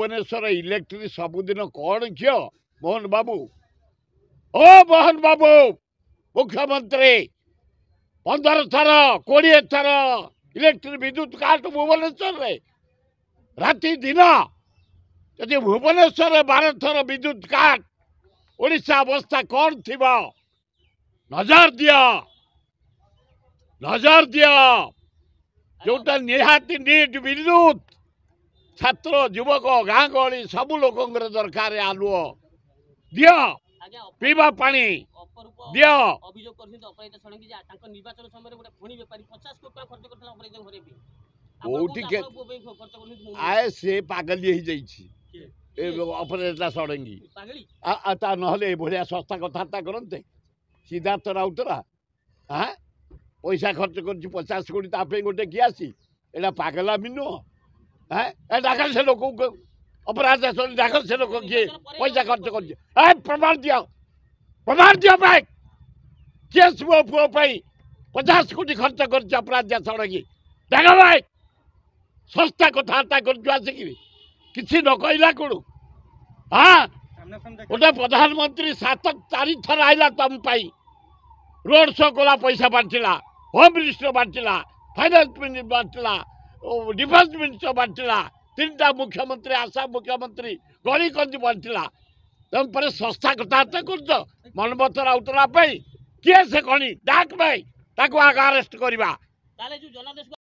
Bhubaneswar electric सबुदिन कौन झील मोहन बाबू ओ मोहन बाबू मुख्यमंत्री 15 थर 20 थर इलेक्ट्रिक विद्युत काट भुवनेश्वर रे राति दिन जदि भुवनेश्वर 12 थर विद्युत काट ओडिशा अवस्था कौन थी नजर दिया जोटा निहाती नीट विद्युत छात्र युवक गाँ गहली सबू लोक दरकार आलुओ दियो पीवा पानी दियो आए से पागली अपरेटा षडंगी ना भाया सस्ता कथा करते सिद्धार्थ राउतरा हाँ पैसा खर्च कर 50 कोटी तापे गोटे किए आसी एटा पागला मिनु हाँ डाक से लोक अपराध डाक से लोक किए पैसा खर्च कर प्रमाण दियो भाई केस मो पुओ 50 कोटी खर्च कर अपराध सड़की डाक भाई सस्ता कथबार्ता कर किसी न कहला कौन हाँ गोटे प्रधानमंत्री 4 थर आईला तुम रोड शो कला पैसा बांटला होम मिनिस्टर बांटला फाइनान्स मिनिस्टर बांटला डिफेन्स मिनिस्टर बांटला 3टा मुख्यमंत्री आसाम मुख्यमंत्री गली कंदी बांटला तुम पर सस्ता कथबार्ता कर मनमत राउतरा किए से कणी डाक भाई ताको आग अरेस्ट करवा।